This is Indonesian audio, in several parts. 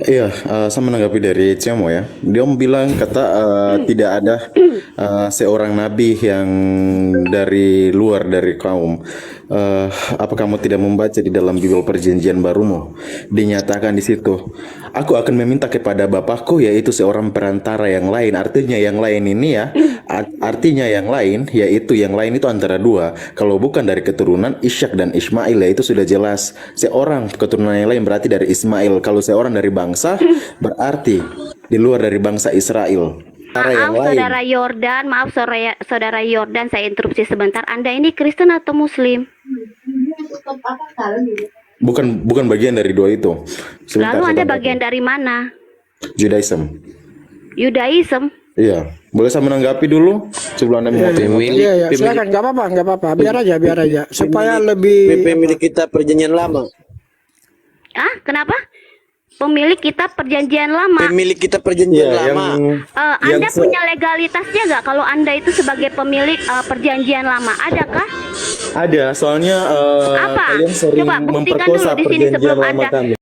Iya, saya menanggapi dari Ciamo ya. Dia bilang kata tidak ada seorang nabi yang dari luar dari kaum. Apa kamu tidak membaca di dalam Bible Perjanjian Barumu? Dinyatakan di situ, aku akan meminta kepada Bapakku yaitu seorang perantara yang lain. Artinya yang lain ini ya, artinya yang lain yaitu yang lain itu antara dua. Kalau bukan dari keturunan Ishak dan Ismail ya itu sudah jelas. Seorang keturunan yang lain berarti dari Ismail. Kalau seorang dari bangsa berarti di luar dari bangsa Israel. Cara yang Maaf lain. saudara Yordan, saya interupsi sebentar. Anda ini Kristen atau Muslim? Bukan bukan bagian dari dua itu. Sebentar, Lalu saya Anda tambahkan. bagian dari mana? Judaism. Yudaism? Iya, boleh saya menanggapi dulu sebelum Anda Iya, mengatakan. iya, iya, silakan, nggak apa-apa, nggak apa-apa, biar aja, supaya Pemilik kita perjanjian lama. Ah, kenapa? Pemilik kitab perjanjian lama. Pemilik kita perjanjian Iya, yang lama. Anda yang punya legalitasnya nggak kalau Anda itu sebagai pemilik perjanjian lama? Adakah? ada, soalnya Apa? kalian sering Coba buktikan memperkosa dulu di sini perjanjian sebelum lama Anda. kami.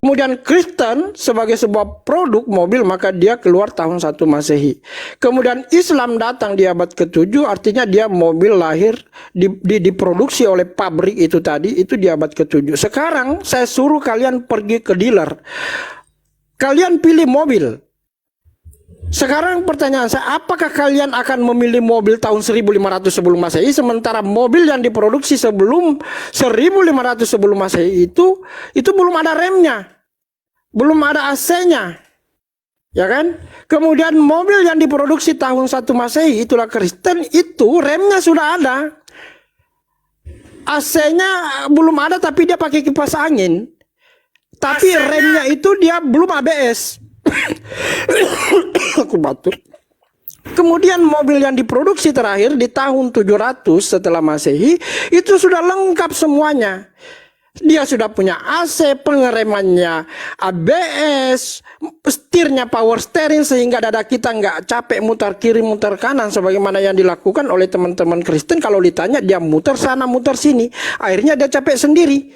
Kemudian Kristen sebagai sebuah produk mobil, maka dia keluar tahun 1 Masehi. Kemudian Islam datang di abad ke-7, artinya dia mobil lahir diproduksi oleh pabrik itu tadi, itu di abad ke-7. Sekarang saya suruh kalian pergi ke dealer. Kalian pilih mobil. Sekarang pertanyaan saya, apakah kalian akan memilih mobil tahun 1500 sebelum Masehi, sementara mobil yang diproduksi sebelum 1500 sebelum Masehi itu belum ada remnya, belum ada AC-nya, ya kan? Kemudian mobil yang diproduksi tahun 1 Masehi, itulah Kristen, itu remnya sudah ada, AC-nya belum ada tapi dia pakai kipas angin, tapi remnya itu dia belum ABS. Aku batuk. Kemudian mobil yang diproduksi terakhir di tahun 700 setelah Masehi itu sudah lengkap semuanya. Dia sudah punya AC, pengeremannya ABS, setirnya power steering sehingga dada kita nggak capek mutar kiri mutar kanan sebagaimana yang dilakukan oleh teman-teman Kristen. Kalau ditanya dia muter sana muter sini, akhirnya dia capek sendiri.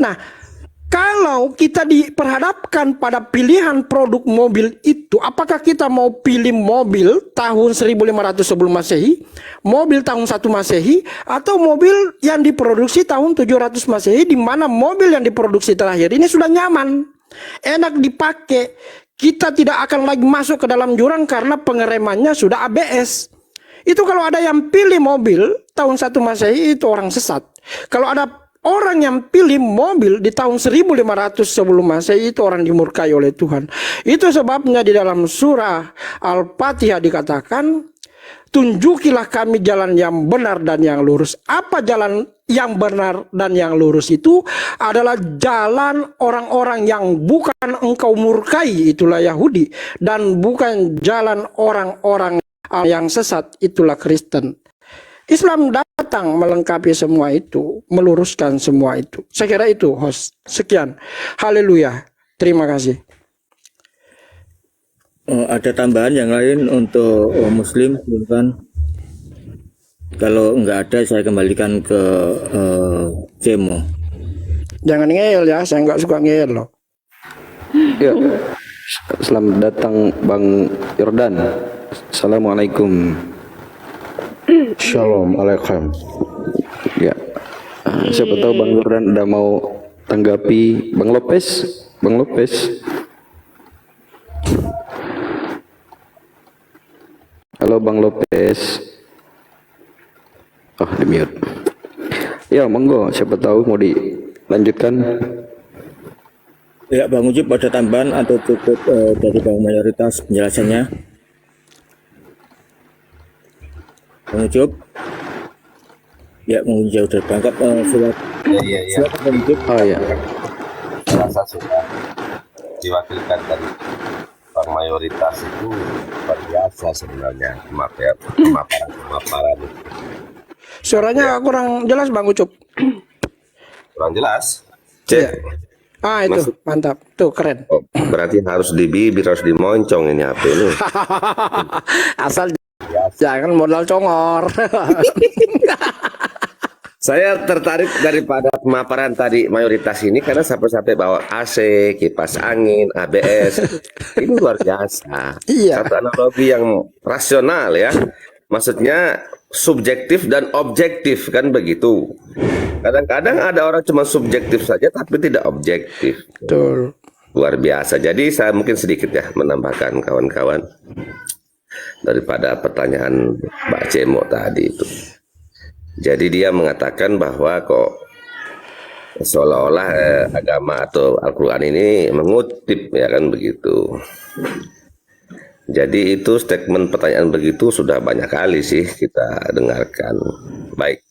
Nah, kalau kita diperhadapkan pada pilihan produk mobil itu, apakah kita mau pilih mobil tahun 1500 sebelum Masehi, mobil tahun 1 Masehi, atau mobil yang diproduksi tahun 700 Masehi, di mana mobil yang diproduksi terakhir ini sudah nyaman, enak dipakai, kita tidak akan lagi masuk ke dalam jurang karena pengeremannya sudah ABS. Itu kalau ada yang pilih mobil tahun 1 Masehi itu orang sesat. Kalau ada orang yang pilih mobil di tahun 1500 sebelum Masehi itu orang dimurkai oleh Tuhan. Itu sebabnya di dalam surah Al-Fatihah dikatakan, tunjukilah kami jalan yang benar dan yang lurus. Apa jalan yang benar dan yang lurus itu? Adalah jalan orang-orang yang bukan engkau murkai, itulah Yahudi. Dan bukan jalan orang-orang yang sesat, itulah Kristen. Islam datang melengkapi semua itu, meluruskan semua itu. Saya kira itu, host. Sekian. Haleluya. Terima kasih. Ada tambahan yang lain untuk Muslim, silakan. Kalau nggak ada, saya kembalikan ke Cemo. Jangan ngeyel ya, saya nggak suka ngeyel loh. Ya, selamat datang Bang Yordan. Assalamualaikum. Shalom alaikum. Ya, siapa tahu Bang Yordan udah mau tanggapi Bang Lopez. Bang Lopez. Halo Bang Lopez. Oh, di mute. Ya, monggo, siapa tahu mau dilanjutkan. Ya, Bang Ucup, ada tambahan atau cukup dari Bang mayoritas penjelasannya? Bang Ucup? Ya, Bang Ucup sudah berangkat. Iya. Silakan Bang Ucup. Oh ya. Saya rasa sudah diwakilkan dari Bang mayoritas itu luar biasa sebenarnya pemaparan Suaranya kurang jelas Bang Ucup. kurang jelas. Iya. Ah itu Maksud- mantap, tuh keren. Oh, berarti harus di bibir, harus dimoncong ini HP ini. Asal jangan modal congor. Saya tertarik daripada pemaparan tadi mayoritas ini karena sampai-sampai bawa AC, kipas angin, ABS. Ini luar biasa. Iya. Satu analogi yang rasional ya. Maksudnya subjektif dan objektif kan begitu. Kadang-kadang ada orang cuma subjektif saja tapi tidak objektif. Betul. Luar biasa. Jadi saya mungkin sedikit ya menambahkan kawan-kawan daripada pertanyaan Mbak Cemo tadi itu. Jadi dia mengatakan bahwa kok seolah-olah agama atau Al-Quran ini mengutip ya kan begitu. Jadi itu statement pertanyaan begitu sudah banyak kali sih kita dengarkan. Baik.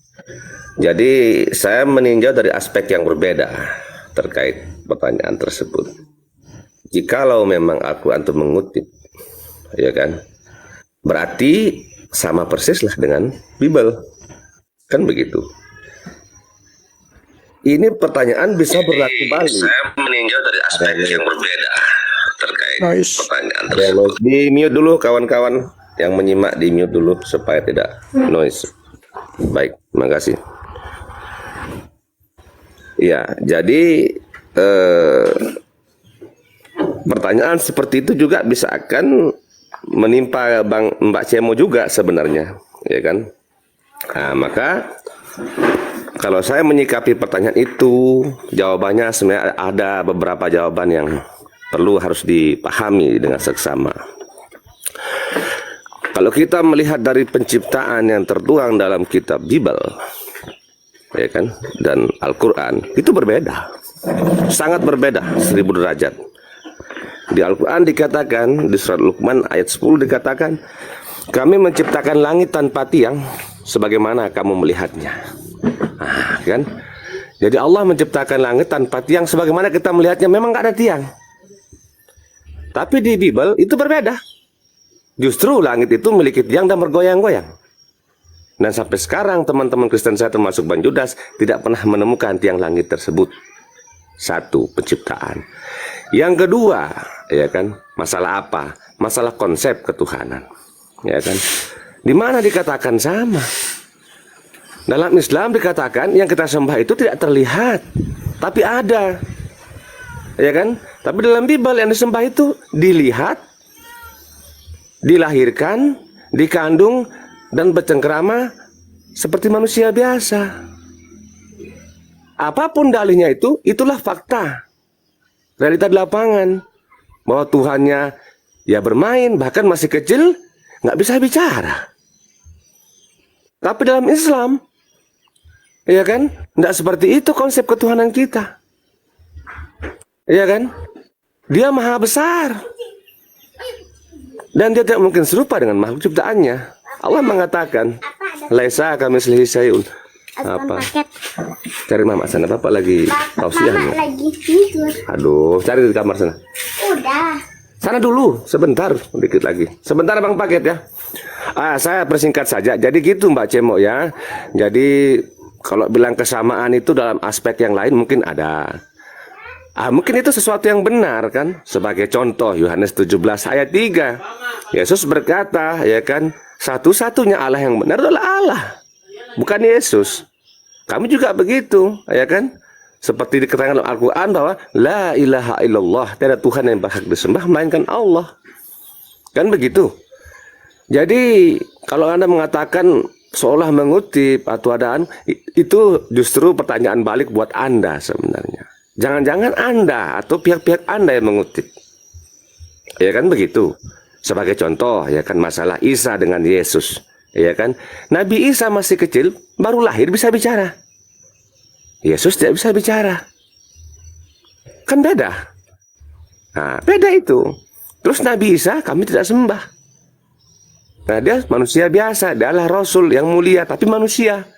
Jadi saya meninjau dari aspek yang berbeda terkait pertanyaan tersebut. Jikalau memang Al-Quran itu mengutip, ya kan, berarti sama persis lah dengan Bible. Kan begitu. Ini pertanyaan bisa berlaku balik. Saya meninjau dari aspek yang berbeda terkait Nice. pertanyaan tersebut. Di mute dulu kawan-kawan yang menyimak, di mute dulu supaya tidak noise. Baik, terima kasih. Ya, jadi pertanyaan seperti itu juga bisa akan menimpa Mbak Cemo juga sebenarnya, ya kan? Nah, maka kalau saya menyikapi pertanyaan itu, jawabannya sebenarnya ada beberapa jawaban yang perlu harus dipahami dengan seksama. Kalau kita melihat dari penciptaan yang tertuang dalam kitab Bible, ya kan, dan Al-Quran, itu berbeda, sangat berbeda, 1000 derajat. Di Al-Quran dikatakan, di surat Luqman ayat 10 dikatakan, kami menciptakan langit tanpa tiang, sebagaimana kamu melihatnya. Nah, kan? Jadi Allah menciptakan langit tanpa tiang, sebagaimana kita melihatnya, memang nggak ada tiang. Tapi di Bible itu berbeda. Justru langit itu memiliki tiang dan bergoyang-goyang. Dan sampai sekarang teman-teman Kristen saya termasuk Bang Judas tidak pernah menemukan tiang langit tersebut. Satu, penciptaan. Yang kedua, ya kan, masalah apa? Masalah konsep ketuhanan. Ya kan? Di mana dikatakan sama? Dalam Islam dikatakan yang kita sembah itu tidak terlihat, tapi ada. Ya kan? Tapi dalam Bible yang disembah itu dilihat, dilahirkan, dikandung, dan bercengkerama seperti manusia biasa. Apapun dalihnya itu, itulah fakta. Realita di lapangan. Bahwa Tuhannya ya bermain, bahkan masih kecil, nggak bisa bicara. Tapi dalam Islam, ya kan, nggak seperti itu konsep ketuhanan kita. Ya kan? Dia maha besar. Dan dia tidak mungkin serupa dengan makhluk ciptaannya. Allah mengatakan, laisa kamitslihi syai'un. Apa? Cari mama sana, Bapak lagi tausiahnya. Lagi tidur. Aduh, cari di kamar sana. Udah. Sana dulu, sebentar, dikit lagi. Sebentar Bang Paket ya. Saya persingkat saja. Jadi gitu Mbak Cemo ya. Jadi kalau bilang kesamaan itu dalam aspek yang lain mungkin ada. Mungkin itu sesuatu yang benar kan. Sebagai contoh Yohanes 17 ayat 3. Yesus berkata ya kan, satu-satunya Allah yang benar adalah Allah, bukan Yesus. Kami juga begitu, ya kan? Seperti dikatakan dalam Al-Quran bahwa la ilaha illallah, tidak ada Tuhan yang berhak disembah melainkan Allah. Kan begitu. Jadi kalau Anda mengatakan seolah mengutip atau adaan, itu justru pertanyaan balik buat Anda sebenarnya. Jangan-jangan Anda atau pihak-pihak Anda yang mengutip. Ya kan begitu. Sebagai contoh ya kan masalah Isa dengan Yesus. Ya kan, Nabi Isa masih kecil, baru lahir bisa bicara. Yesus tidak bisa bicara. Kan beda. Nah, beda itu. Terus Nabi Isa kami tidak sembah. Nah, dia manusia biasa, dia adalah Rasul yang mulia, tapi manusia.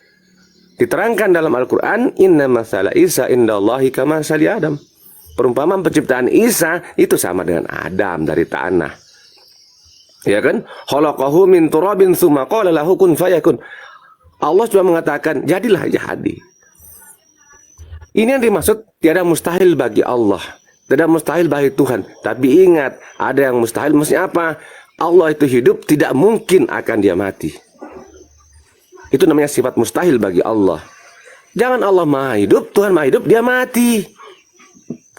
Diterangkan dalam Al-Quran, inna masalah Isa indallahi kama sali Adam. Perumpamaan penciptaan Isa itu sama dengan Adam dari tanah. Ya kan? Khalaqahu min turabin tsumma qala lahu kun fayakun. Allah cuma mengatakan jadilah jadi. Ini yang dimaksud tiada mustahil bagi Allah, tidak mustahil bagi Tuhan. Tapi ingat, ada yang mustahil. Maksudnya apa? Allah itu hidup, tidak mungkin akan dia mati. Itu namanya sifat mustahil bagi Allah. Jangan Allah maha hidup, Tuhan maha hidup, dia mati.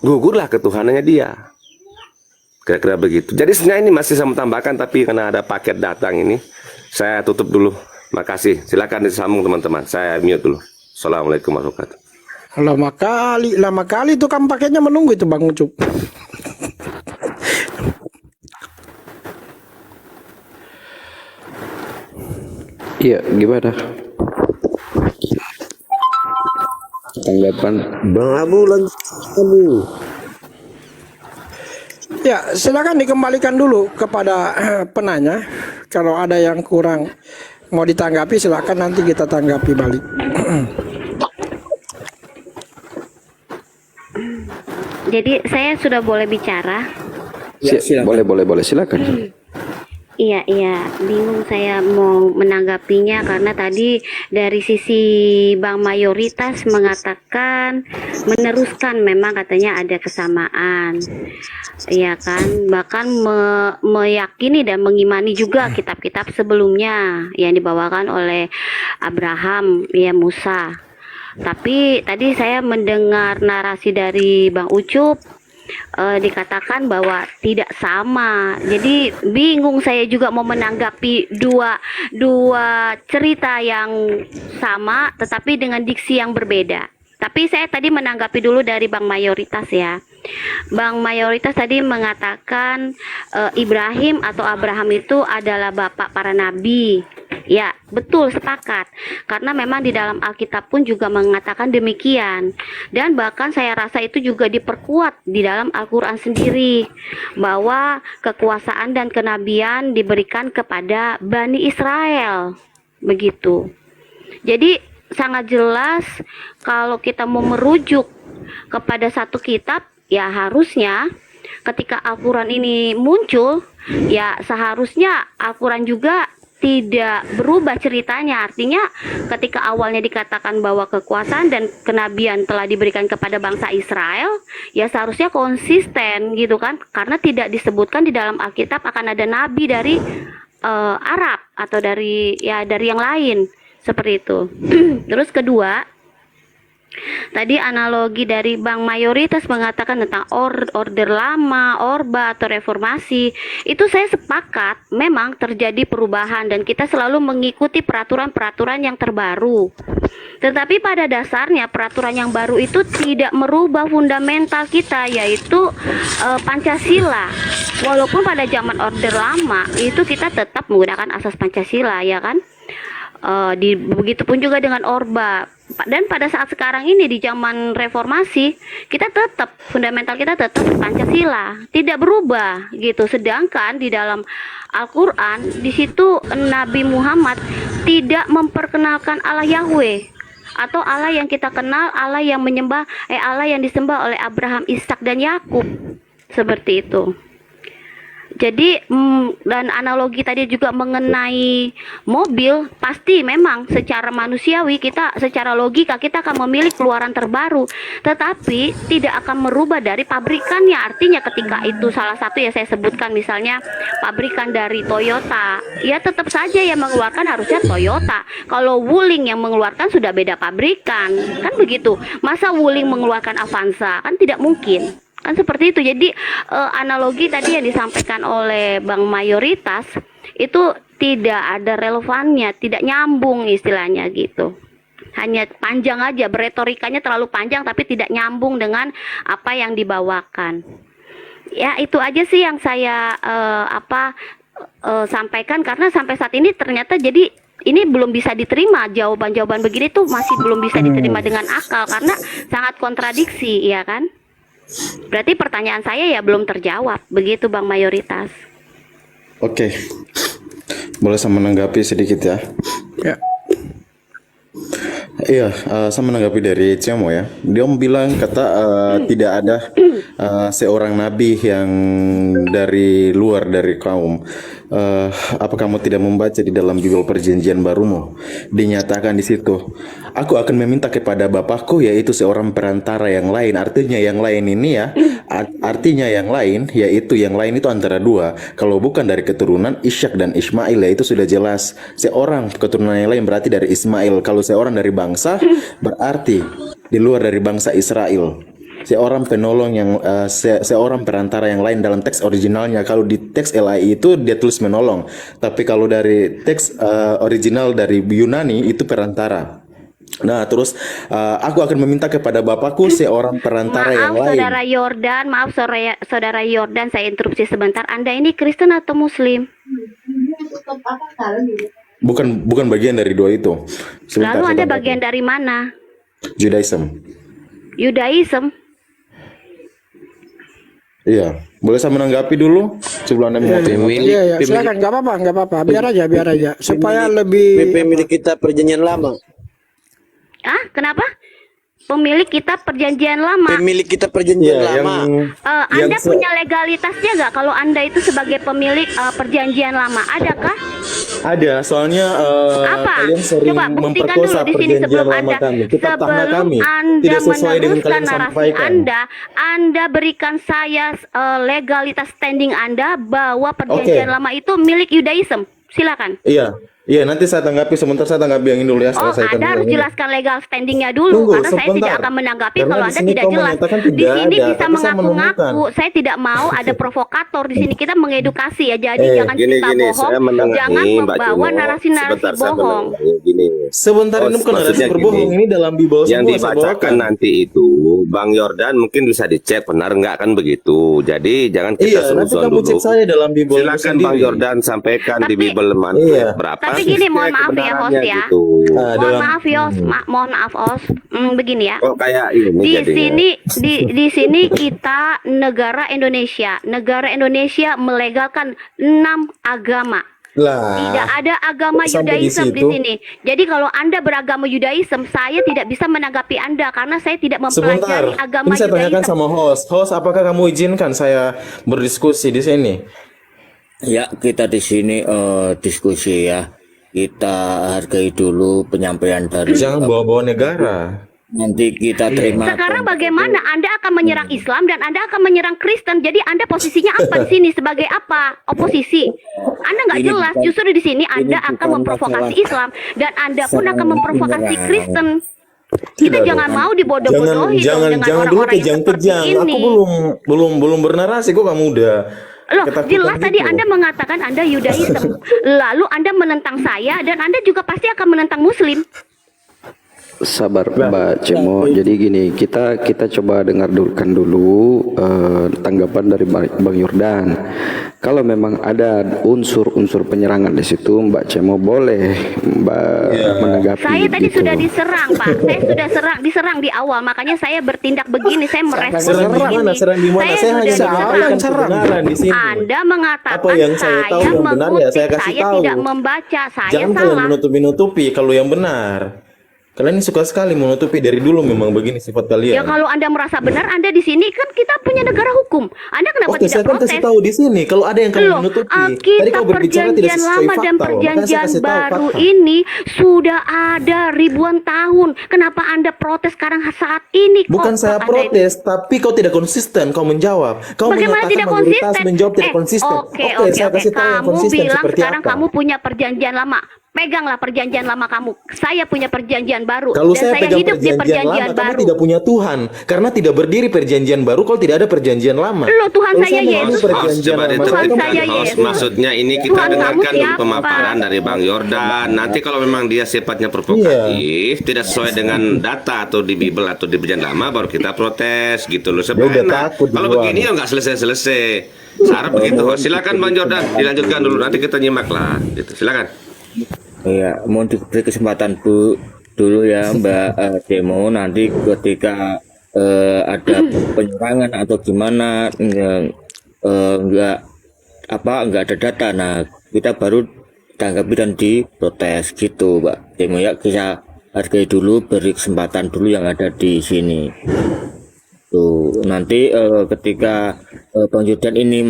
Gugurlah ketuhanannya dia. Kira-kira begitu. Jadi sebenarnya ini masih saya mau tambahkan, tapi karena ada paket datang ini, saya tutup dulu. Makasih. Silakan disambung teman-teman. Saya mute dulu. Assalamualaikum warahmatullahi wabarakatuh. Lama kali tukang paketnya menunggu itu Bang Ucup. Iya, gimana? Tanggapan Bang Abu lagi. Abu. Ya, silakan dikembalikan dulu kepada penanya. Kalau ada yang kurang mau ditanggapi, silakan nanti kita tanggapi balik. Jadi saya sudah boleh bicara? Ya, silakan. Boleh, silakan. Iya, bingung saya mau menanggapinya karena tadi dari sisi Bang Mayoritas mengatakan meneruskan, memang katanya ada kesamaan. Iya kan, bahkan meyakini dan mengimani juga kitab-kitab sebelumnya yang dibawakan oleh Abraham, ya Musa. Tapi tadi saya mendengar narasi dari Bang Ucup, dikatakan bahwa tidak sama. Jadi bingung saya juga mau menanggapi dua cerita yang sama tetapi dengan diksi yang berbeda. Tapi saya tadi menanggapi dulu dari Bang Mayoritas ya. Bang Mayoritas tadi mengatakan Ibrahim atau Abraham itu adalah bapak para nabi. Ya, betul, sepakat. Karena memang di dalam Alkitab pun juga mengatakan demikian. Dan bahkan saya rasa itu juga diperkuat di dalam Al-Quran sendiri, bahwa kekuasaan dan kenabian diberikan kepada Bani Israel. Begitu. Jadi sangat jelas kalau kita mau merujuk kepada satu kitab, ya harusnya ketika Al-Quran ini muncul, ya seharusnya Al-Quran juga tidak berubah ceritanya. Artinya ketika awalnya dikatakan bahwa kekuasaan dan kenabian telah diberikan kepada bangsa Israel, ya seharusnya konsisten gitu kan, karena tidak disebutkan di dalam Alkitab akan ada nabi dari Arab atau dari yang lain seperti itu. Terus kedua, tadi analogi dari Bang Mayoritas mengatakan tentang order lama, orba atau reformasi. Itu saya sepakat, memang terjadi perubahan dan kita selalu mengikuti peraturan-peraturan yang terbaru. Tetapi pada dasarnya peraturan yang baru itu tidak merubah fundamental kita, yaitu Pancasila. Walaupun pada zaman order lama itu kita tetap menggunakan asas Pancasila, ya kan? Begitupun juga dengan orba. Dan pada saat sekarang ini di zaman reformasi, kita tetap fundamental kita tetap Pancasila, tidak berubah gitu. Sedangkan di dalam Al-Qur'an di situ Nabi Muhammad tidak memperkenalkan Allah Yahweh atau Allah yang kita kenal, Allah yang Allah yang disembah oleh Abraham, Ishak dan Yakub. Seperti itu. Jadi dan analogi tadi juga mengenai mobil, pasti memang secara manusiawi kita, secara logika kita akan memilih keluaran terbaru, tetapi tidak akan merubah dari pabrikannya. Artinya ketika itu salah satu ya saya sebutkan misalnya pabrikan dari Toyota, ya tetap saja yang mengeluarkan harusnya Toyota. Kalau Wuling yang mengeluarkan sudah beda pabrikan, kan begitu. Masa Wuling mengeluarkan Avanza, kan tidak mungkin. Kan seperti itu. Jadi analogi tadi yang disampaikan oleh Bang Mayoritas itu tidak ada relevannya, tidak nyambung istilahnya gitu. Hanya panjang aja, beretorikanya terlalu panjang tapi tidak nyambung dengan apa yang dibawakan. Ya itu aja sih yang saya sampaikan, karena sampai saat ini ternyata jadi ini belum bisa diterima, jawaban-jawaban begini tuh masih belum bisa diterima dengan akal karena sangat kontradiksi, ya kan? Berarti pertanyaan saya ya belum terjawab, begitu Bang Mayoritas. Oke, boleh saya menanggapi sedikit ya? Ya. Iya, saya menanggapi dari Cemo ya. Dia bilang kata tidak ada seorang nabi yang dari luar dari kaum. Apa kamu tidak membaca di dalam Bible Perjanjian Barumu? Dinyatakan di situ, aku akan meminta kepada Bapakku yaitu seorang perantara yang lain. Artinya yang lain ini ya, artinya yang lain yaitu yang lain itu antara dua. Kalau bukan dari keturunan Ishak dan Ismail ya itu sudah jelas. Seorang keturunan yang lain berarti dari Ismail. Kalau seorang dari bangsa berarti di luar dari bangsa Israel. Seorang penolong yang seorang perantara yang lain dalam teks originalnya. Kalau di teks LAI itu dia tulis menolong, tapi kalau dari teks original dari Yunani itu perantara. Nah, terus aku akan meminta kepada Bapakku seorang perantara yang Maaf lain. saudara Yordan, saya interupsi sebentar. Anda ini Kristen atau Muslim? Bukan bagian dari dua itu. Sebentar, Lalu saya Anda tanggapi. bagian dari mana? Judaism. Yudaism? Iya, boleh saya menanggapi dulu sebelum Anda mau. Iya, silakan, nggak apa-apa, biar aja, supaya lebih. pemilik kita perjanjian lama. Ah, kenapa? Pemilik kitab perjanjian lama. Pemilik kita perjanjian Iya, yang lama. Anda punya legalitasnya nggak kalau Anda itu sebagai pemilik perjanjian lama? Adakah? ada, soalnya Apa? kalian sering Coba buktikan memperkosa dulu di sini perjanjian sebelum lama Anda kami. Kitab tangga sebelum kami Anda tidak sesuai dengan meneruskan kalian narasi sampaikan. Anda berikan saya legalitas standing Anda bahwa perjanjian Oke. lama itu milik Yudaism. Silakan. Iya, nanti saya tanggapi. Sebentar saya tanggapi yang ini dulu ya. Oh, Selesaikan Anda dulu harus yang ini. jelaskan legal standingnya dulu, Tunggu, karena saya tidak sebentar. akan menanggapi Karena kalau di Anda sini tidak kau jelas. menyatakan Di tidak sini ada, bisa tapi saya mengaku-ngaku. menemukan. Saya tidak mau ada provokator di sini. Kita mengedukasi ya. Jadi jangan Gini cerita gini, bohong, saya menengahi jangan Mbak membawa Cimo. narasi-narasi Sebentar, saya bohong. menengahi. Gini. Sebentar, ini bukan narasi maksudnya berbohong. gini, Ini dalam Bible yang semua saya dibacakan bawakan. nanti itu Bang Yordan mungkin bisa dicek benar nggak kan begitu. Jadi jangan kita Iya, nanti seuzon kamu dulu. cek saya dalam Bible Silakan sendiri. Bang Yordan sampaikan di Tapi- Bible Iya. berapa. Tapi gini, mohon sih maaf ya, kebenarannya host ya. gitu. Mohon maaf Yos, mohon maaf Os. Begini ya. Kok kayak ini Di jadinya. sini di sini kita negara Indonesia. Negara Indonesia melegalkan 6 agama. Lah, Tidak ada agama sampai di Yudaism di situ. sini. Jadi kalau Anda beragama Yudaism, saya tidak bisa menanggapi Anda karena saya tidak sebentar. mempelajari agama Ini saya tanyakan Yudaism. sama host. Host, apakah kamu izinkan saya berdiskusi di sini? Ya, kita di sini diskusi ya. Kita hargai dulu penyampaian dari Jangan bawa-bawa negara. nanti kita terima. Sekarang bagaimana Anda akan menyerang Islam dan Anda akan menyerang Kristen? Jadi Anda posisinya apa di sini? Sebagai apa? Oposisi? Anda nggak Ini jelas. bukan- Justru di sini Anda ini akan bukan memprovokasi masalah Islam dan Anda pun serang akan memprovokasi menyerang. Kristen. Kita Tidak jangan dong. mau dibodoh-bodohi dong jangan dengan jangan dulu orang-orang yang seperti kejang-kejang. ini. Aku belum bernarasi kok kamu udah Loh, ketakutan jelas tadi gitu. Anda mengatakan Anda Yudaism. Lalu Anda menentang saya dan Anda juga pasti akan menentang Muslim. Sabar Mbak Cemo. Jadi gini, kita coba dengarkan dulu tanggapan dari Bang Yordan. Kalau memang ada unsur-unsur penyerangan di situ, Mbak Cemo boleh menanggapi. Saya tadi gitu. sudah diserang, Pak. Saya sudah diserang di awal. Makanya saya bertindak begini. Saya merespon Serang di begini. mana? Serang di mana? Saya hanya sudah menyampaikan diserang. kebenaran di sini. Anda mengatakan Apa yang saya tahu yang benar ya saya mengutip, kasih saya tahu. tidak membaca, saya Jangan kalian salah. menutupi kalau yang benar. Kalian ini suka sekali menutupi, dari dulu memang begini sifat Ya kalian. kalau Anda merasa benar, Anda di sini kan kita punya negara hukum. Anda kenapa Oke, saya tidak kan kasih protes? tahu di sini. Kalau ada yang kalian Loh, menutupi, tadi kitab kau berbicara tidak perjanjian sesuai lama dan fakta. Makanya saya perjanjian kasih tahu baru fakta. ini sudah ada ribuan tahun. Kenapa Anda protes sekarang saat ini? Kok Bukan saya Anda itu- protes, tapi kau tidak konsisten. Kau menjawab. Kau Bagaimana mengatakan tidak mayoritas konsisten? menjawab tidak konsisten. Oke, saya kasih tahu yang Kamu konsisten bilang seperti sekarang apa. kamu punya perjanjian lama. Peganglah perjanjian lama kamu. Saya punya perjanjian baru. Kalau dan saya pegang hidup di perjanjian lama, perjanjian kamu baru. tidak punya Tuhan. Karena tidak berdiri perjanjian baru kalau tidak ada perjanjian lama. Loh, Tuhan Kalau saya memahami Yesus. perjanjian Coba lama, Tuhan ditertibkan, saya host. Yesus. Maksudnya ini kita Tuhan kamu dengarkan dulu siapa? pemaparan dari Bang Yordan. Nanti kalau memang dia sifatnya provokatif, tidak sesuai dengan data atau di Bible atau di perjanjian lama, baru kita protes gitu loh. Dia udah Sebenarnya takut kalau duluan. begini ya nggak selesai-selesai. Seharap begitu. Host. Silakan Bang Yordan, dilanjutkan dulu. Nanti kita nyimak lah. Gitu. Silakan. Iya, mohon diberi kesempatan dulu ya Mbak Demo, nanti ketika ada penyerangan atau gimana nggak ada data, nah kita baru tanggapi dan diprotes gitu Mbak Demo ya. hargai dulu, beri kesempatan dulu yang ada di sini. Tuh, nanti ketika Bang Jordan ini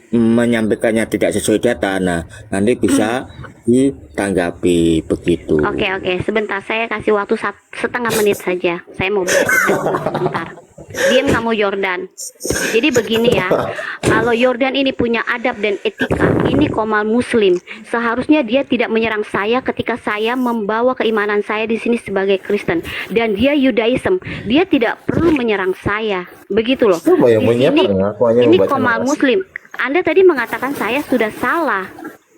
menyampaikannya tidak sesuai data, nah nanti bisa ditanggapi begitu. Oke, sebentar, saya kasih waktu setengah menit saja. Saya mau sebentar. Diam kamu Jordan. Jadi begini ya, kalau Jordan ini punya adab dan etika, ini Komal Muslim. Seharusnya dia tidak menyerang saya ketika saya membawa keimanan saya di sini sebagai Kristen. Dan dia Yudaism, dia tidak perlu menyerang saya. Begitu loh. Siapa yang Di sini, menyerang? Aku hanya ini membaca Komal narasi. Muslim. Anda tadi mengatakan saya sudah salah.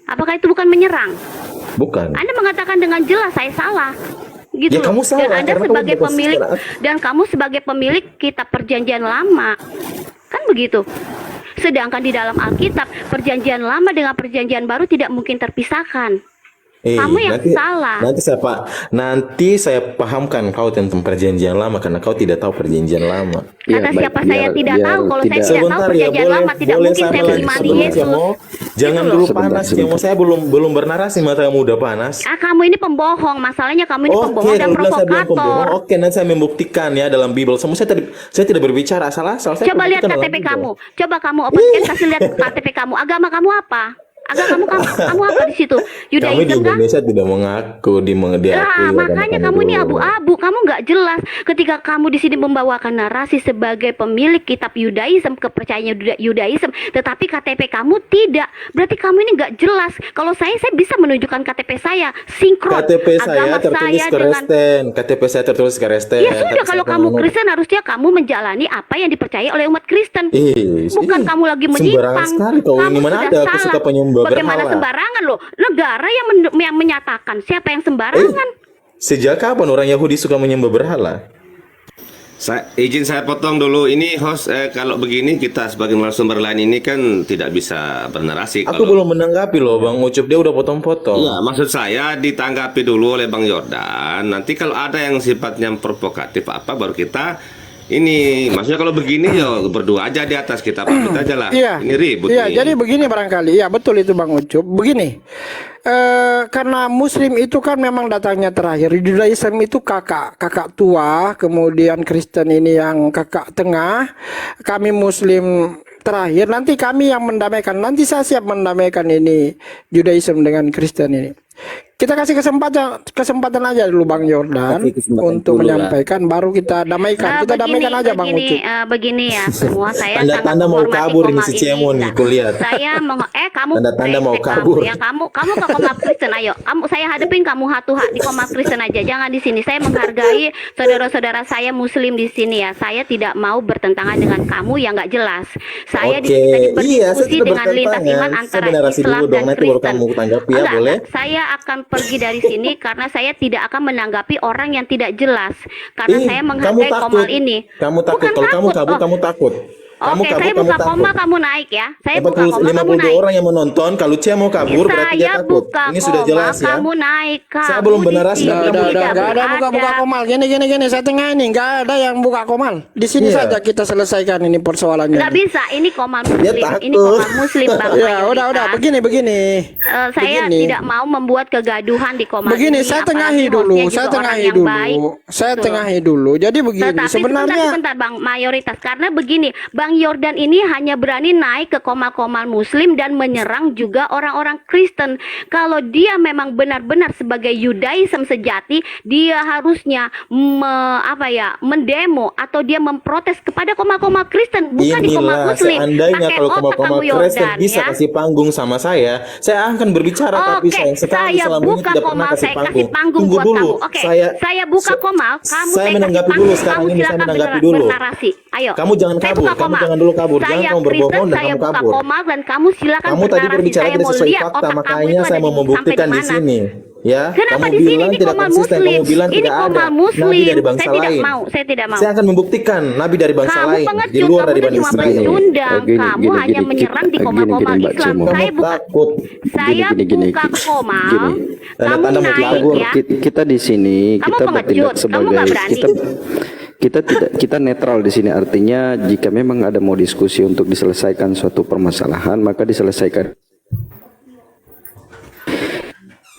Apakah itu bukan menyerang? Bukan. Anda mengatakan dengan jelas saya salah. Gitu Ya, loh. kamu salah, Dan Anda karena sebagai kamu pemilik berkonsisten. dan kamu sebagai pemilik kitab perjanjian lama. Kan begitu. Sedangkan di dalam Alkitab, perjanjian lama dengan perjanjian baru tidak mungkin terpisahkan. Kamu yang salah. Nanti saya pahamkan kau tentang perjanjian lama karena kau tidak tahu perjanjian lama. Kata baik, siapa saya tidak tahu, kalau saya tidak tahu Sebentar ya, perjanjian lama tidak boleh mungkin saya sampai mengimani sebelum Yesus. Cemo. Jangan Gitu dulu loh. panas, Sebentar. Cemo. Saya belum bernarasi, mata muda panas. Kamu ini pembohong. Masalahnya kamu ini pembohong dan kalau bilang saya bilang pembohong, provokator. oke, nanti saya membuktikan ya dalam Bible. Semua saya tidak berbicara asal-asal. Saya Coba lihat buktikan dalam KTP Bible. kamu. Coba kamu open cam, kasih lihat KTP kamu. Agama kamu apa? Kamu apa di situ? Kami di Yudaism kan? Indonesia tidak mengaku diakui Makanya agama kamu ini dulu. abu-abu, kamu nggak jelas. Ketika kamu di sini membawakan narasi sebagai pemilik kitab Yudaism, kepercayaan Yudaism, tetapi KTP kamu tidak, berarti kamu ini nggak jelas. Kalau saya bisa menunjukkan KTP saya sinkron. KTP saya agama tertulis saya Kristen. KTP saya tertulis Kristen. Ya sudah, Tapi kalau saya kamu menurut- Kristen harusnya kamu menjalani apa yang dipercayai oleh umat Kristen. Bukan ih, kamu lagi sembarangan menyimpang. sekali kau Kamu ini. Mana sudah ada aku salah. suka penyembah Bagaimana berhala? sembarangan loh? Negara yang menyatakan siapa yang sembarangan. Sejak kapan orang Yahudi suka menyembah berhala? Izin saya potong dulu. Ini host, kalau begini kita sebagai narasumber lain ini kan tidak bisa bernarasi. Aku belum menanggapi loh, Bang Ucup, dia udah potong-potong. Iya, maksud saya ditanggapi dulu oleh Bang Jordan. Nanti kalau ada yang sifatnya provokatif apa baru kita ini. Maksudnya kalau begini ya berdua aja di atas, kita pamit aja lah. Iya. Ini ribut Iya, nih. jadi begini barangkali. Ya, betul itu Bang Ucup. Begini. Karena Muslim itu kan memang datangnya terakhir. Judaism itu kakak tua, kemudian Kristen ini yang kakak tengah. Kami Muslim terakhir. Nanti kami yang mendamaikan. Nanti saya siap mendamaikan ini Judaism dengan Kristen ini. Kita kasih kesempatan aja dulu Bang Jordan Kasih kesempatan untuk dulu lah. menyampaikan, baru kita damaikan. Kita damaikan aja Bang Ucup. Begini ya semua, saya Tanda-tanda sangat mau menghormati kabur ini Komal si Cemo nih, Nah, kulihat. Saya kamu Tanda-tanda mau brengsek kabur. kamu ya, kamu ke Komal Kristen, ayo. Saya hadapin kamu hatu-hati di Komal Kristen aja, jangan di sini. Saya menghargai saudara-saudara saya Muslim di sini ya. Saya tidak mau bertentangan dengan kamu yang nggak jelas. Saya di sini tadi Oke, iya, saya berdiskusi tidak dengan lintas bertentangan. iman Saya antara bernarasi Islam dulu dong, dan nanti baru Kristen. kamu tanggapi ya, boleh? Saya akan pergi dari sini karena saya tidak akan menanggapi orang yang tidak jelas. Karena saya menghargai Komal ini. Kamu takut. Bukan Kalau kamu takut, kabur, oh. kamu takut. Kamu Oke, kabur, saya kamu buka takut. Komal, kamu naik ya. Saya buka Komal, kamu 50 naik. orang yang menonton, kalau Cia mau kabur berarti dia Saya takut. buka Ini sudah Komal, jelas ya. kamu naik. Saya belum Kamu bernarasi, di sini tapi Udah, tidak gak ada buka beradab. Komal. Gini, saya tengah ini, gak ada yang buka Komal. Di sini Iya. saja kita selesaikan ini persoalannya. Nggak bisa, ini Komal Dia Muslim. takut. Ini Komal Muslim, Bang. Ya, udah, mayoritas. begini. Saya Begini. tidak mau membuat kegaduhan di Komal Begini, ini, saya apalagi tengahi hostnya dulu, juga saya orang tengahi yang dulu. baik. Saya Betul. tengahi dulu. Jadi begini, Tetapi sebenarnya sebentar Bang, mayoritas. Karena begini, Bang Jordan ini hanya berani naik ke Komal-Komal Muslim dan menyerang juga orang-orang Kristen. Kalau dia memang benar-benar sebagai Yudaism sejati, dia harusnya mendemo atau dia memprotes kepada Komal-Komal Kristen, bukan di Komal Inilah, Muslim. seandainya Pakai kalau otak Komal-Komal kamu, Kristen Jordan, bisa ya. kasih panggung sama saya akan berbicara. Tapi Oke, sayang sekali saya selama ini buka tidak pernah Komal, kasih saya kasih panggung. panggung Tunggu buat dulu. kamu. Oke, saya buka Komal, kamu saya kasih menanggapi panggung, dulu sekarang kamu ini. Saya silakan menanggapi dulu. bernarasi. Ayo. Kamu jangan Saya kabur. buka Kamu Komal. jangan dulu kabur. Jangan Saya kamu berbohong Kristen, dan saya kamu buka kabur. Komal dan kamu silakan Kamu tadi bernarasi. berbicara Saya tidak mau sesuai lihat fakta, otak kamu makanya itu saya ada mau membuktikan di mana. sini. Ya, Kenapa kamu di sini bilang di tidak Komal konsisten, Muslim? kamu bilang Ini tidak ada Komal nabi Muslim. dari bangsa Saya tidak lain. mau, saya tidak mau. Saya akan membuktikan nabi dari bangsa Kamu lain di pengecut, luar kamu dari itu Bani cuma Israel. pecundang. Gini, Kamu gini, hanya gini, menyerang di gini, Komal-Komal gini, Mbak Islam. Cemo. Saya Kamu buka takut. Saya Gini. buka Komal. Gini. Kamu Tanda-tanda mau naik Kabur, ya. kita di sini Kamu kita pengecut, bertindak kamu sebagai nggak berani. kita netral di sini, artinya jika memang ada mau diskusi untuk diselesaikan suatu permasalahan maka diselesaikan.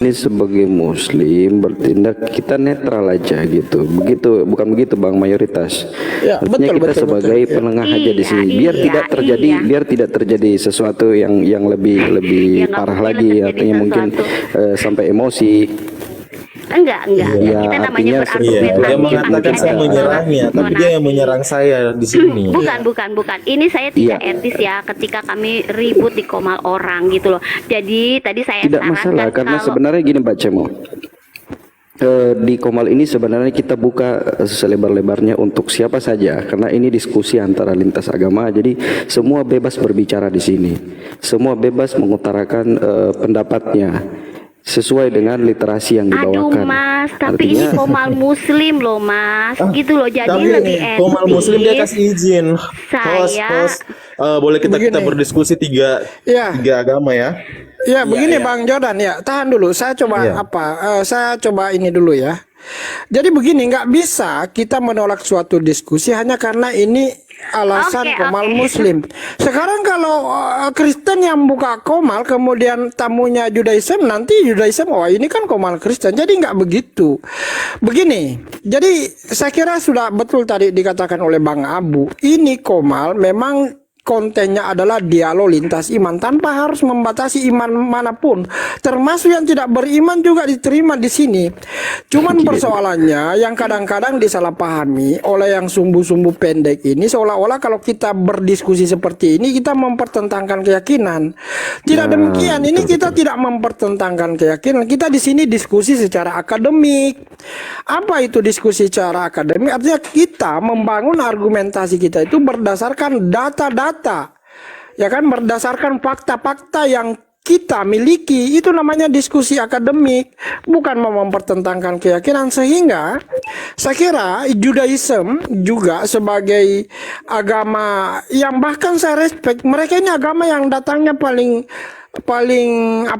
ini sebagai muslim bertindak kita netral aja gitu. Begitu, bukan begitu Bang mayoritas. Ya, Artinya betul, kita betul, sebagai betul. Ya. penengah aja di sini Iya, biar tidak terjadi sesuatu yang lebih Ya, nggak parah boleh lagi, terjadi artinya mungkin sesuatu. sampai emosi. Enggak. Iya, Kita namanya artinya Iya, berargumentasi. dia Mungkin mengatakan saya ada- menyerangnya, tapi dia yang menyerang saya di sini. Bukan. Ini saya tidak Iya. etis ya ketika kami ribut di komal orang gitu loh. Jadi tadi saya Tidak sarankan masalah karena kalau sebenarnya gini Mbak Cemo. Di Komal ini sebenarnya kita buka selebar-lebarnya untuk siapa saja karena ini diskusi antara lintas agama, jadi semua bebas berbicara di sini, semua bebas mengutarakan pendapatnya sesuai dengan literasi yang aduh dibawakan. Mas, tapi ini Artinya komal muslim loh Mas, gitu loh. Jadi Tapi lebih etis. Komal Muslim dia kasih izin. Saya- Host, boleh kita Begini. berdiskusi tiga Ya. agama ya. Ya, begini Bang Jordan ya. Tahan dulu. Saya coba Iya. saya coba ini dulu ya. Jadi begini, nggak bisa kita menolak suatu diskusi hanya karena ini alasan Oke, komal oke. muslim. Sekarang kalau Kristen yang buka komal kemudian tamunya Judaism, nanti Judaism wah ini kan komal Kristen. Jadi nggak begitu. Begini, jadi saya kira sudah betul tadi dikatakan oleh Bang Abu. Ini komal memang kontennya adalah dialog lintas iman tanpa harus membatasi iman manapun, termasuk yang tidak beriman juga diterima di sini. Cuman persoalannya yang kadang-kadang disalahpahami oleh yang sumbu-sumbu pendek ini, seolah-olah kalau kita berdiskusi seperti ini kita mempertentangkan keyakinan. Tidak demikian. Ini kita tidak mempertentangkan keyakinan. Kita di sini diskusi secara akademik. Apa itu diskusi secara akademik? Artinya kita membangun argumentasi kita itu berdasarkan data-data, ya kan, berdasarkan fakta-fakta yang kita miliki. Itu namanya diskusi akademik, bukan mau mempertentangkan keyakinan. Sehingga saya kira Judaism juga sebagai agama yang bahkan saya respect, mereka ini agama yang datangnya paling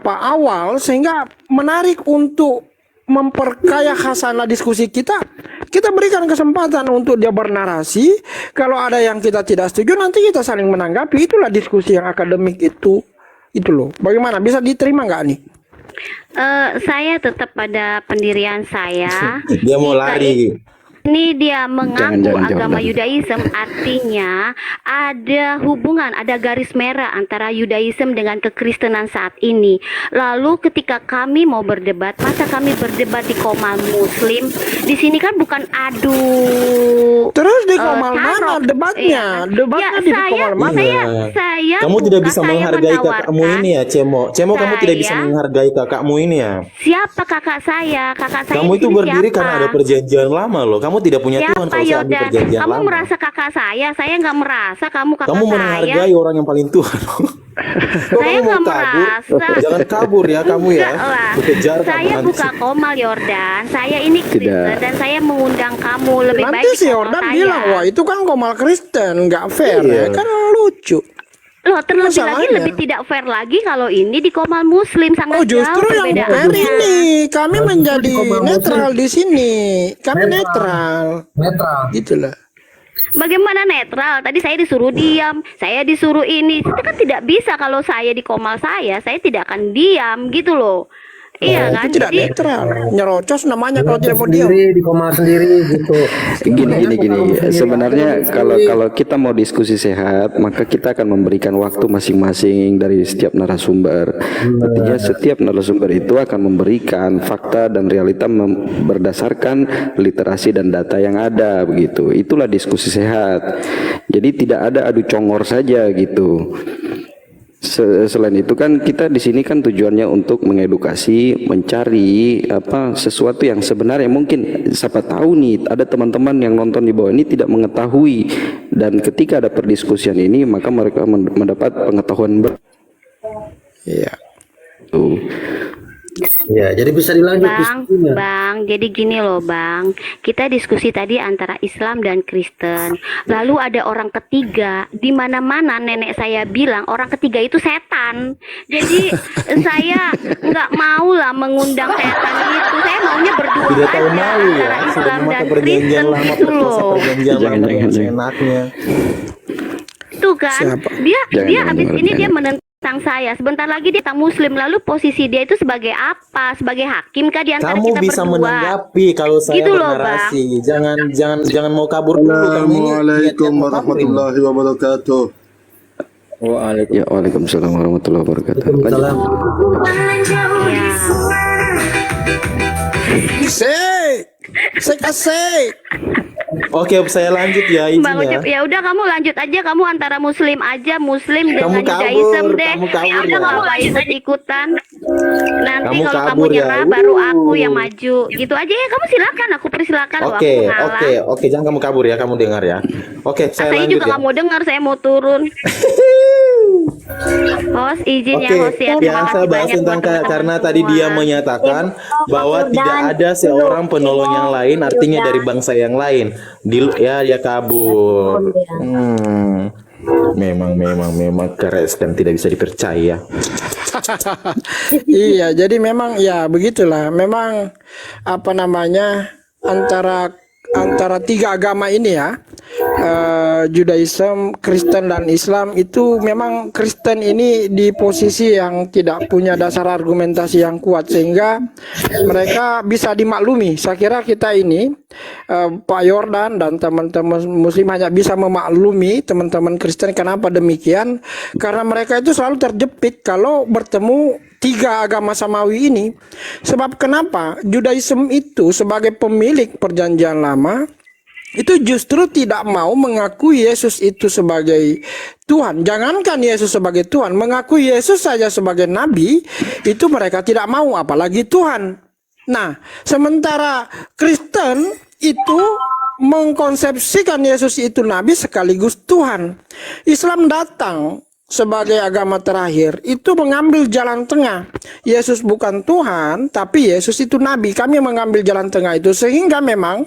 awal, sehingga menarik untuk memperkaya khasanah diskusi kita. Kita berikan kesempatan untuk dia bernarasi. Kalau ada yang kita tidak setuju, nanti kita saling menanggapi. Itulah diskusi yang akademik itu loh. Bagaimana, bisa diterima nggak nih? Saya tetap pada pendirian saya. Dia mau lari. Ini dia mengaku Jangan, agama Jordan. Yudaism, artinya ada hubungan, ada garis merah antara Yudaism dengan kekristenan saat ini. Lalu ketika kami mau berdebat, masa kami berdebat di komal muslim? Di sini kan bukan adu. Terus di komal taruh. mana debatnya? Iya. Debatnya di komal mana? Saya Kamu tidak bukan bisa saya menghargai kakakmu menawarkan. ini ya, Cemo. Cemo, kamu tidak bisa Saya- menghargai kakakmu ini ya. Siapa kakak saya? Kakak saya Kamu di itu sini berdiri siapa? karena ada perjanjian lama loh. Kamu tidak punya Tuhan Siapa kalau saya ambil Yoda? perjanjian Kamu lama. merasa kakak saya nggak merasa kamu kakak Kamu saya. menghargai orang yang paling Tuhan. Kok Saya kamu mau nggak kabur? merasa. Jangan kabur ya kamu ya. Enggak lah. Dikejar kamu Saya nanti. buka komal Yordan. Saya ini Kristen Tidak. dan saya mengundang kamu lebih Nanti baik si di komal Jordan saya. bilang, wah itu kan komal Kristen, nggak fair Iya. ya. Kan lucu. Loh, terlebih lagi Masalahnya. lebih tidak fair lagi kalau ini di komal muslim, sangat Oh, justru jauh yang perbedaannya. fair ini kami menjadi netral di sini. Kami netral. Gitu lah. Bagaimana netral? Tadi saya disuruh diam, saya disuruh ini. Itu kan tidak bisa kalau saya di komal saya tidak akan diam gitu loh. Iya kan? Itu tidak Jadi netral. Nyerocos namanya kalau tidak mau diam. Sendiri di koma sendiri gitu. Gini. Sebenarnya kalau kita mau diskusi sehat, maka kita akan memberikan waktu masing-masing dari setiap narasumber. Artinya setiap narasumber itu akan memberikan fakta dan realita berdasarkan literasi dan data yang ada begitu. Itulah diskusi sehat. Jadi tidak ada adu congor saja gitu. Selain itu kan kita di sini kan tujuannya untuk mengedukasi, mencari sesuatu yang sebenarnya mungkin siapa tahu nih ada teman-teman yang nonton di bawah ini tidak mengetahui, dan ketika ada perdiskusian ini maka mereka mendapat pengetahuan Iya. baru. Ya, jadi bisa dilanjut diskusinya. Bang, jadi gini loh Bang, kita diskusi tadi antara Islam dan Kristen. Lalu ada orang ketiga, di mana-mana nenek saya bilang orang ketiga itu setan. Jadi saya nggak mau lah mengundang setan itu. Saya maunya berdua Tidak tahu aja malu ya. antara Sudah Islam memakai dan perjanjian Kristen lama, gitu perkosa loh. perjanjian lama dengan Jangan. seenaknya. Tuh kan, Siapa? dia Jangan, abis ini jangan. dia menentang tentang saya. Sebentar lagi dia tak muslim. Lalu posisi dia itu sebagai apa? Sebagai hakim kah di antara Kamu kita bisa berdua? menanggapi kalau saya Gitu loh, bernarasi. Jangan mau kabur dulu. Kamu ini Assalamualaikum niat-niat mau kabur ini. warahmatullahi wabarakatuh. Waalaikumsalam. Ya, waalaikumsalam warahmatullahi wabarakatuh. Lanjut. Salam. Sek asik. Oke, saya lanjut ya Bang izin ya. Ucup, ya udah kamu lanjut aja, kamu antara muslim aja, muslim Kamu dengan kabur, Judaism deh. kamu kabur Ya udah ya. kamu ikut-ikutan. Nanti Kamu kalau kamu kabur ya. nyerah baru aku yang maju. Gitu aja ya, kamu silakan, aku persilakan loh, Oke, aku ngalah. oke, jangan kamu kabur ya, kamu dengar ya. Oke, saya Saya lanjut juga ya. nggak mau dengar, saya mau turun. Host izin ya, Oke, host ya. Terima yang kasih saya bahas banyak tentang buat teman-teman karena tadi semua. dia menyatakan bahwa tidak ada seorang penolong yang lain, artinya dari bangsa yang lain. Ya dia kabur. Memang keres dan tidak bisa dipercaya. Iya, jadi memang ya begitulah. Memang apa namanya antara tiga agama ini ya, Judaism, Kristen dan Islam itu memang Kristen ini di posisi yang tidak punya dasar argumentasi yang kuat sehingga mereka bisa dimaklumi. Saya kira kita ini Pak Yordan dan teman-teman Muslim hanya bisa memaklumi teman-teman Kristen. Kenapa demikian? Karena mereka itu selalu terjepit kalau bertemu tiga agama samawi ini. Sebab kenapa? Judaism itu sebagai pemilik perjanjian lama itu justru tidak mau mengakui Yesus itu sebagai Tuhan. Jangankan Yesus sebagai Tuhan, mengakui Yesus saja sebagai nabi itu mereka tidak mau, apalagi Tuhan. Nah, sementara Kristen itu mengkonsepsikan Yesus itu nabi sekaligus Tuhan. Islam datang sebagai agama terakhir itu mengambil jalan tengah. Yesus bukan Tuhan, tapi Yesus itu nabi. Kami mengambil jalan tengah itu sehingga memang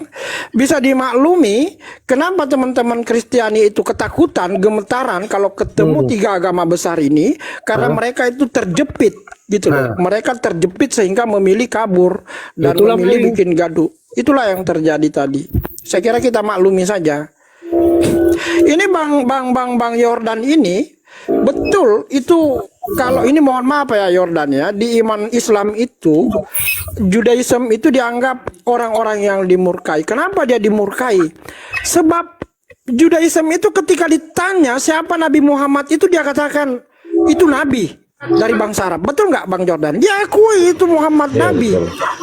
bisa dimaklumi kenapa teman-teman Kristiani itu ketakutan, gemetaran kalau ketemu tiga agama besar ini, karena mereka itu terjepit gitu loh. Mereka terjepit sehingga memilih kabur dan Itulah memilih bikin gaduh. Itulah yang terjadi tadi. Saya kira kita maklumi saja. Ini Bang Yordan ini betul itu, kalau ini mohon maaf ya Yordan ya, di iman Islam itu Judaism itu dianggap orang-orang yang dimurkai. Kenapa dia dimurkai? Sebab Judaism itu ketika ditanya siapa Nabi Muhammad itu dia katakan itu nabi dari bangsa Arab. Betul nggak Bang Jordan? Dia akui itu Muhammad nabi.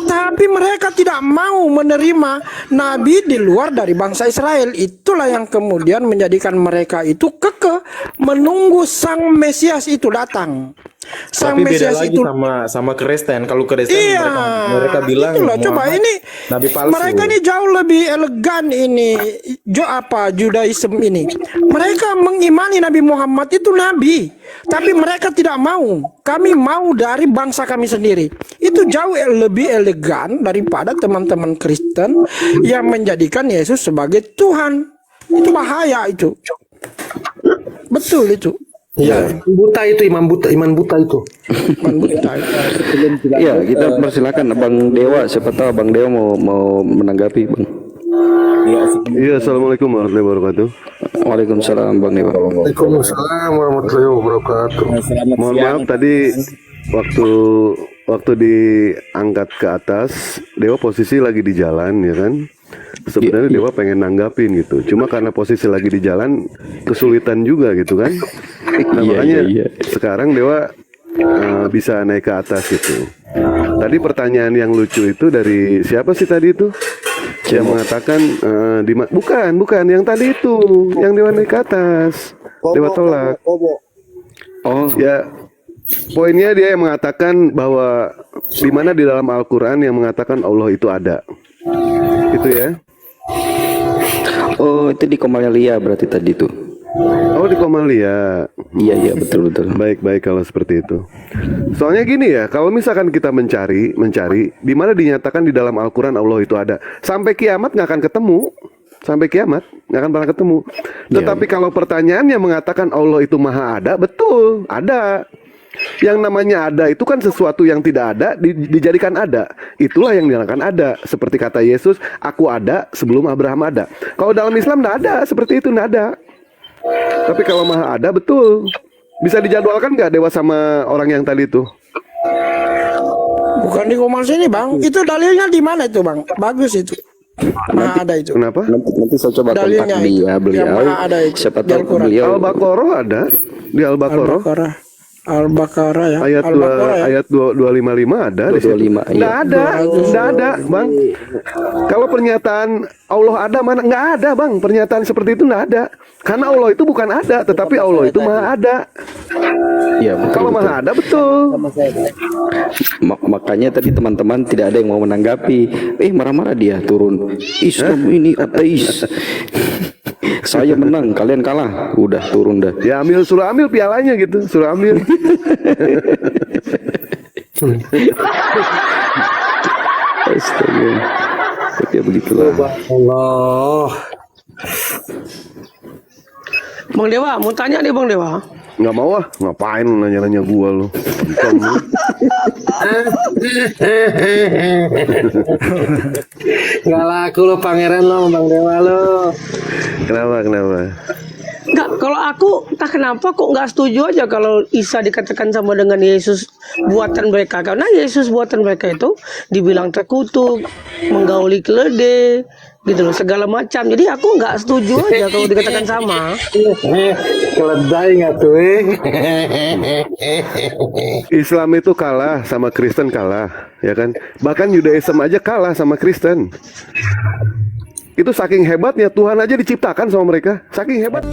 Tapi mereka tidak mau menerima nabi di luar dari bangsa Israel. Itulah yang kemudian menjadikan mereka itu kekeh menunggu sang Mesias itu datang. Sang Tapi beda Mesias lagi itu sama Kristen. Kalau Kristen iya, mereka bilang itulah. Coba Muhammad ini nabi palsu. mereka ini jauh lebih elegan ini Judaism ini. Mereka mengimani Nabi Muhammad itu nabi, tapi mereka tidak mau. Kami mau dari bangsa kami sendiri. Itu jauh lebih elegan daripada teman-teman Kristen yang menjadikan Yesus sebagai Tuhan. Itu bahaya itu. Betul itu. Iya, buta itu iman buta itu. Iya, kita persilakan Bang Dewa. Siapa tahu Bang Dewa mau menanggapi, Bang. Iya, assalamualaikum warahmatullahi wabarakatuh. Waalaikumsalam Bang Dewa. Waalaikumsalam warahmatullahi wabarakatuh. Mohon maaf tadi waktu diangkat ke atas, Dewa posisi lagi di jalan ya kan. Sebenarnya Dewa pengen nanggapin gitu, cuma karena posisi lagi di jalan kesulitan juga gitu kan. Nah, makanya sekarang Dewa bisa naik ke atas gitu. Tadi pertanyaan yang lucu itu dari siapa sih tadi itu? Yang mengatakan bukan yang tadi itu, yang Dewa naik ke atas. Dewa tolak. Oh, Ya, poinnya dia yang mengatakan bahwa di mana di dalam Al-Quran yang mengatakan Allah itu ada. Itu ya. oh itu di Komalia berarti tadi tuh. Oh, di Komalia. Iya betul. Baik kalau seperti itu. Soalnya gini ya, kalau misalkan kita mencari di mana dinyatakan di dalam Al-Quran Allah itu ada, sampai kiamat nggak akan ketemu. Sampai kiamat nggak akan pernah ketemu. Tetapi kalau pertanyaannya mengatakan Allah itu maha ada, betul, ada. Yang namanya ada itu kan sesuatu yang tidak ada dijadikan ada. Itulah yang dinamakan ada. Seperti kata Yesus, aku ada sebelum Abraham ada. Kalau dalam Islam tidak ada seperti itu, tidak ada. Tapi kalau maha ada, betul. Bisa dijadwalkan nggak Dewa sama orang yang tadi itu? Bukan di Komang sini bang. Itu dalilnya di mana itu bang? Bagus itu. Maha ada itu. Kenapa? Nanti saya coba Dalilnya kontak itu, dia, yang beliau. mana ada itu, Siapa di tahu Al-Quran. beliau Al-Baqarah ada di Al-Baqarah. Al-Baqarah. Al-Baqarah ya. Ayat Al-Baqarah ya. ayat 255 ada di situ. 255, iya. Nggak ada, Bang. Kalau pernyataan Allah ada mana? Nggak ada, Bang. Pernyataan seperti itu nggak ada. Karena Allah itu bukan ada, tetapi Allah itu maha ada. Iya, betul, Kalau betul. maha ada betul. Makanya tadi teman-teman tidak ada yang mau menanggapi. Marah-marah dia turun. Islam ini ateis. Saya menang, kalian kalah. Udah turun dah. Ya suruh ambil pialanya gitu, suruh ambil. Astaga. Tapi ya begitulah. Allah. Bang Dewa, mau tanya nih Bang Dewa. Nggak mau ah, ngapain lu nanya-nanya gua lu. Kamu. Nggak laku lo pangeran lo Bang Dewa lo. Kenapa? Enggak, kalau aku entah kenapa kok nggak setuju aja kalau Isa dikatakan sama dengan Yesus buatan mereka. Karena Yesus buatan mereka itu dibilang terkutuk, menggauli keledai, gitu loh, segala macam. Jadi aku nggak setuju aja kalau dikatakan sama. Keledai nggak tuh Islam itu kalah sama Kristen kalah, ya kan? Bahkan Yudaism aja kalah sama Kristen. Itu saking hebatnya Tuhan aja diciptakan sama mereka, saking hebat.